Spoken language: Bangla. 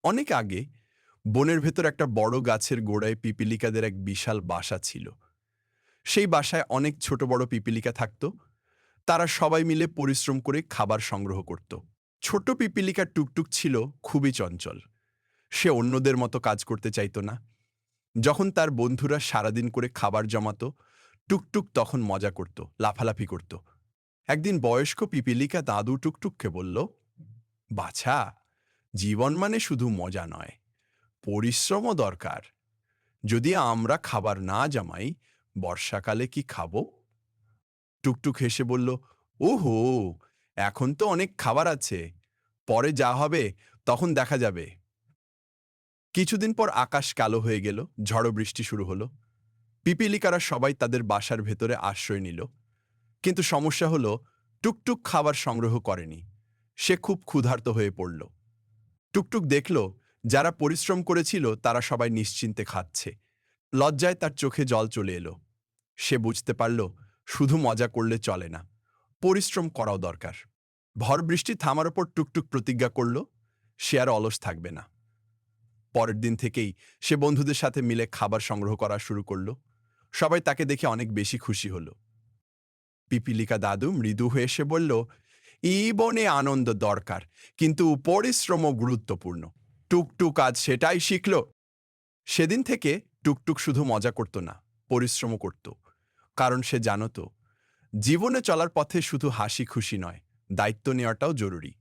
অনেক আগে বনের ভেতর একটা বড় গাছের গোড়ায় পিপিলিকাদের এক বিশাল বাসা ছিল। সেই বাসায় অনেক ছোট বড় পিপিলিকা থাকত। তারা সবাই মিলে পরিশ্রম করে খাবার সংগ্রহ করত। ছোট পিপিলিকা টুকটুক ছিল খুবই চঞ্চল। সে অন্যদের মতো কাজ করতে চাইতো না। যখন তার বন্ধুরা সারাদিন করে খাবার জমাতো, টুকটুক তখন মজা করত, লাফালাফি করত। একদিন বয়স্ক পিপিলিকা দাদু টুকটুককে বলল, বাছা, জীবন মানে শুধু মজা নয়, পরিশ্রমও দরকার। যদি আমরা খাবার না জমাই, বর্ষাকালে কি খাবো? টুকটুক হেসে বলল, ওহো, এখন তো অনেক খাবার আছে, পরে যা হবে তখন দেখা যাবে। কিছুদিন পর আকাশ কালো হয়ে গেল, ঝড়ো বৃষ্টি শুরু হলো। পিপিলিকারা সবাই তাদের বাসার ভেতরে আশ্রয় নিল। কিন্তু সমস্যা হলো, টুকটুক খাবার সংগ্রহ করেনি। সে খুব ক্ষুধার্ত হয়ে পড়ল। টুকটুক দেখল, যারা পরিশ্রম করেছিল তারা সবাই নিশ্চিন্তে খাচ্ছে। লজ্জায় তার চোখে জল চলে এলো। সে বুঝতে পারল, শুধু মজা করলে চলে না, পরিশ্রম করাও দরকার। ভর বৃষ্টি থামার ওপর টুকটুক প্রতিজ্ঞা করল, সে আর অলস থাকবে না। পরের দিন থেকেই সে বন্ধুদের সাথে মিলে খাবার সংগ্রহ করা শুরু করল। সবাই তাকে দেখে অনেক বেশি খুশি হলো। পিপিলিকা দাদু মৃদু হয়ে এসে বলল, এই বনে আনন্দ দরকার, কিন্তু পরিশ্রমও গুরুত্বপূর্ণ। টুকটুক আজ সেটাই শিখল। সেদিন থেকে টুকটুক শুধু মজা করত না, পরিশ্রমও করত। কারণ সে জানত, জীবনে চলার পথে শুধু হাসি খুশি নয়, দায়িত্ব নেওয়াটাও জরুরি।